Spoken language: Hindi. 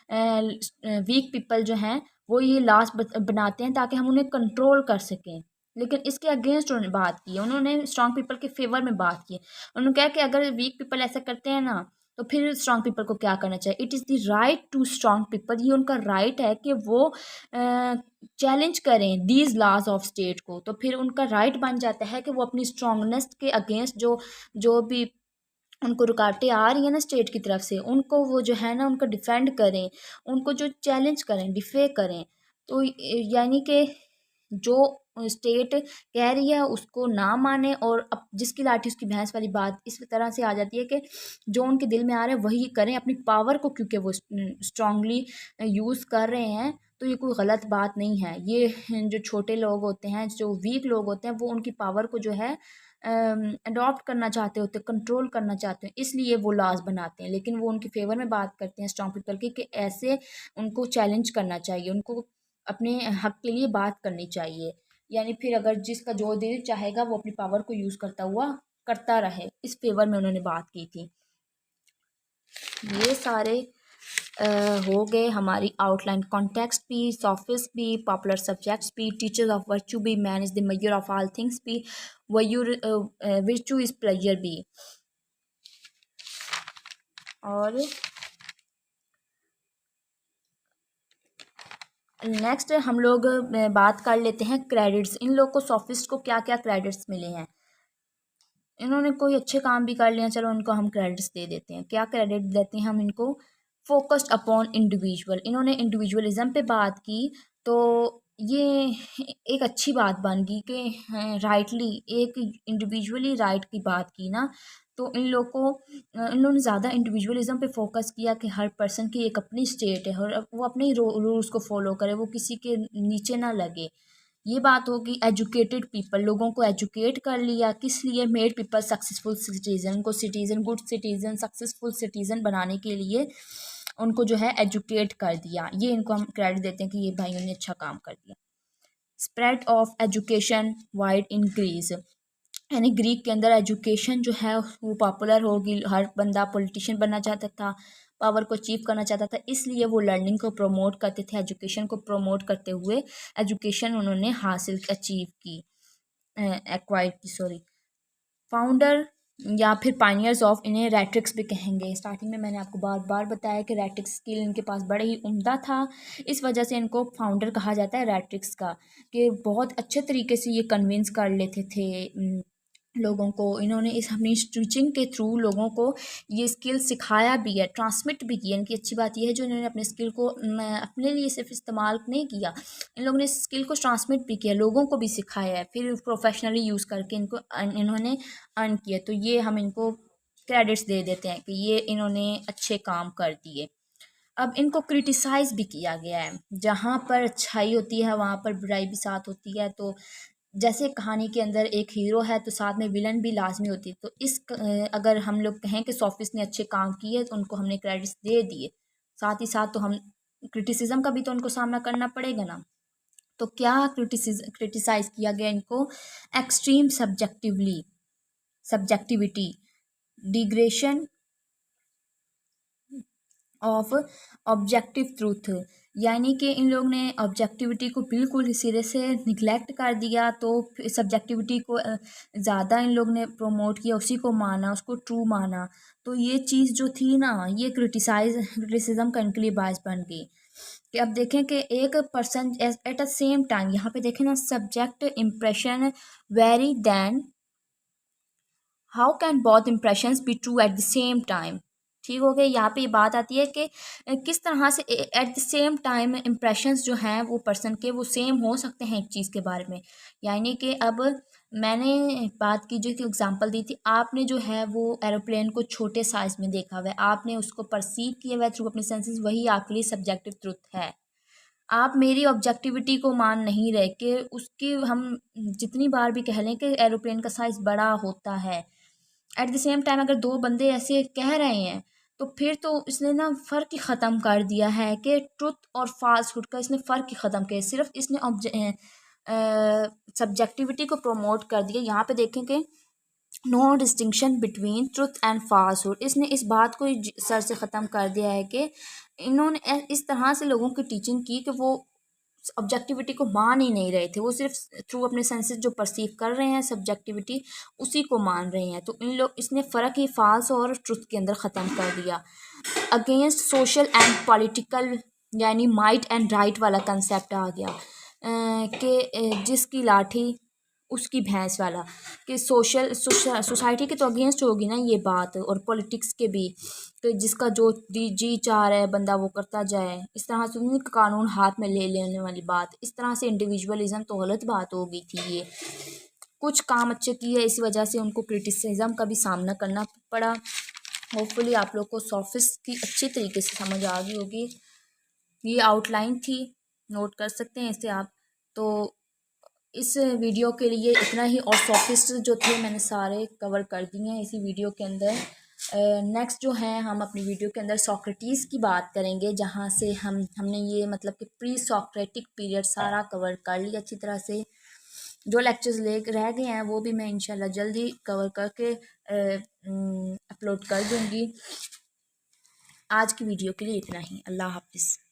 वीक पीपल जो हैं वो ये लॉस बनाते हैं ताकि हम उन्हें कंट्रोल कर सकें। लेकिन इसके अगेंस्ट उन्होंने बात की, उन्होंने स्ट्रॉन्ग पीपल के फेवर में बात की। उन्होंने कहा कि अगर वीक पीपल ऐसा करते हैं ना तो फिर स्ट्रॉन्ग पीपल को क्या करना चाहिए। It is the right to strong people, ये उनका राइट है कि वो चैलेंज करें दीज लॉज ऑफ स्टेट को। तो फिर उनका राइट बन जाता है कि वो अपनी स्ट्रॉन्गनेस के अगेंस्ट जो जो भी उनको रुकावटें आ रही हैं ना स्टेट की तरफ से, उनको वो जो है ना उनको डिफेंड करें, उनको जो चैलेंज करें, डिफे करें। तो यानी कि जो स्टेट कह रही है उसको ना माने, और अब जिसकी लाठी उसकी भैंस वाली बात इस तरह से आ जाती है कि जो उनके दिल में आ रहा है वही करें अपनी पावर को, क्योंकि वो स्ट्रांगली यूज़ कर रहे हैं। तो ये कोई गलत बात नहीं है। ये जो छोटे लोग होते हैं, जो वीक लोग होते हैं, वो उनकी पावर को जो है अडॉप्ट करना चाहते होते हैं, कंट्रोल करना चाहते हैं, इसलिए वो लॉज बनाते हैं। लेकिन वो उनके फेवर में बात करते हैं स्ट्रॉन्ग पीपल की कि ऐसे उनको चैलेंज करना चाहिए, उनको अपने हक के लिए बात करनी चाहिए। यानी फिर अगर जिसका जो दिल चाहेगा वो अपनी पावर को यूज़ करता हुआ करता रहे, इस फेवर में उन्होंने बात की थी। ये सारे हो गए हमारी आउटलाइन। कॉन्टेक्स्ट भी, सॉफिस्ट भी, पॉपुलर सब्जेक्ट्स भी, टीचर्स ऑफ वर्चू भी, man is the measure of all things भी, वर्चू इज प्लेजर भी। और नेक्स्ट हम लोग बात कर लेते हैं क्रेडिट्स। इन लोग को सॉफिस्ट को क्या क्या क्रेडिट्स मिले हैं। इन्होंने कोई अच्छे काम भी कर लिया, चलो उनको हम क्रेडिट्स दे देते हैं। क्या क्रेडिट देते हैं हम इनको? फोकस्ड अपॉन इंडिविजुअल, इन्होंने इंडिविजुअलिज्म पे बात की। तो ये एक अच्छी बात बन गई कि राइटली एक इंडिविजुअली राइट की बात की ना। तो इन लोग को इन लोगों ने ज़्यादा इंडिविजुअलिज्म पे फोकस किया कि हर पर्सन की एक अपनी स्टेट है और वो अपने ही रूल्स को फॉलो करे, वो किसी के नीचे ना लगे। ये बात होगी एजुकेटेड पीपल, लोगों को एजुकेट कर लिया, किस लिए? मेड पीपल सक्सेसफुल सिटीजन, को citizen good citizen successful citizen बनाने के लिए उनको जो है एजुकेट कर दिया। ये इनको हम क्रेडिट देते हैं कि ये भाइयों ने अच्छा काम कर दिया। Spread of education wide increase, यानी ग्रीक के अंदर एजुकेशन जो है वो पॉपुलर होगी। हर बंदा पॉलिटिशियन बनना चाहता था, पावर को अचीव करना चाहता था, इसलिए वो लर्निंग को प्रमोट करते थे, एजुकेशन को प्रमोट करते हुए एजुकेशन उन्होंने हासिल अचीव की, एक्वायर की, सॉरी। फाउंडर या फिर पाइनियर्स ऑफ, इन्हें रैट्रिक्स भी कहेंगे। स्टार्टिंग में मैंने आपको बार बार बताया कि रैट्रिक्स स्किल इनके पास बड़े ही उम्दा था, इस वजह से इनको फाउंडर कहा जाता है रैट्रिक्स का, कि बहुत अच्छे तरीके से ये कन्विंस कर लेते थे लोगों को। इन्होंने इस अपनी टीचिंग के थ्रू लोगों को ये स्किल सिखाया भी है, ट्रांसमिट भी किया। इनकी अच्छी बात यह है जो इन्होंने अपने स्किल को अपने लिए सिर्फ इस्तेमाल नहीं किया, इन लोगों ने इस स्किल को ट्रांसमिट भी किया, लोगों को भी सिखाया है, फिर प्रोफेशनली यूज़ करके इनको इन्होंने अर्न किया। तो ये हम इनको क्रेडिट्स दे देते हैं कि ये इन्होंने अच्छे काम कर दिए। अब इनको क्रिटिसाइज़ भी किया गया है, जहाँ पर अच्छाई होती है वहाँ पर बुराई भी साथ होती है। तो जैसे कहानी के अंदर एक हीरो है तो साथ में विलन भी लाजमी होती है। तो अगर हम लोग कहें कि सोफिस्ट ने अच्छे काम किए तो उनको हमने क्रेडिट्स दे दिए, साथ ही साथ तो हम क्रिटिसिज्म का भी तो उनको सामना करना पड़ेगा ना। तो क्या क्रिटिसाइज किया गया इनको? Extreme subjectivity, digression of objective truth, यानी कि इन लोग ने ऑब्जेक्टिविटी को बिल्कुल सिरे से निगलेक्ट कर दिया। तो सब्जेक्टिविटी को ज़्यादा इन लोग ने प्रोमोट किया, उसी को माना, उसको ट्रू माना। तो ये चीज़ जो थी ना, ये क्रिटिसिज्म का इनके लिए बायस बन गई। कि अब देखें कि एक person at a same time, यहाँ पे देखें ना, subject impression very then how can both impressions be true at the same time. ठीक हो गया। यहाँ पे ये बात आती है कि किस तरह से eight the same time impressions जो हैं वो पर्सन के वो सेम हो सकते हैं एक चीज़ के बारे में। यानी कि अब मैंने बात की जो कि एग्जांपल दी थी, आपने जो है वो एरोप्लेन को छोटे साइज़ में देखा हुआ है, आपने उसको परसीव किया हुआ है थ्रू अपने सेंसेस, वही आपके लिए सब्जेक्टिव ट्रुथ है। आप मेरी ऑब्जेक्टिविटी को मान नहीं रहे कि उसकी हम जितनी बार भी कह लें कि एरोप्लेन का साइज़ बड़ा होता है, एट द सेम टाइम अगर दो बंदे ऐसे कह रहे हैं तो फिर तो इसने ना फ़र्क ही ख़त्म कर दिया है कि ट्रुथ और फाल्सहुड का इसने फ़र्क ही ख़त्म किया। सिर्फ इसने सब्जेक्टिविटी को प्रमोट कर दिया। यहाँ पे देखें कि no distinction between truth and falsehood. इसने इस बात को ही सर से ख़त्म कर दिया है कि इन्होंने इस तरह से लोगों की टीचिंग की कि वो ऑब्जेक्टिविटी को मान ही नहीं रहे थे, वो सिर्फ थ्रू अपने सेंसेस जो परसीव कर रहे हैं सब्जेक्टिविटी उसी को मान रहे हैं। तो इन लोग इसने फ़र्क ही फाल्स और ट्रुथ के अंदर ख़त्म कर दिया। अगेंस्ट सोशल एंड पॉलिटिकल यानी माइट एंड राइट वाला कंसेप्ट आ गया कि जिसकी लाठी उसकी भैंस वाला, कि सोसाइटी के तो अगेंस्ट होगी ना ये बात, और पॉलिटिक्स के भी, कि जिसका जो जी चाह रहा है बंदा वो करता जाए। इस तरह से उन्हें कानून हाथ में ले लेने वाली बात, इस तरह से इंडिविजुअलिज्म तो गलत बात हो गई थी। ये कुछ काम अच्छे किए, इस वजह से उनको क्रिटिसिज्म का भी सामना करना पड़ा। होपफुली आप लोग को सोफिस्ट की अच्छी तरीके से समझ आ गई होगी। ये आउटलाइन थी, नोट कर सकते हैं इसे आप। तो इस वीडियो के लिए इतना ही, और सोफिस्ट जो थे मैंने सारे कवर कर दिए हैं इसी वीडियो के अंदर। नेक्स्ट जो है हम अपनी वीडियो के अंदर सोक्रेटिस की बात करेंगे, जहाँ से हमने ये मतलब कि प्री सोक्रेटिक पीरियड सारा कवर कर लिया अच्छी तरह से। जो लेक्चर्स ले रह गए हैं वो भी मैं इंशाल्लाह जल्दी कवर करके अपलोड कर दूँगी। आज की वीडियो के लिए इतना ही। अल्लाह हाफिज़।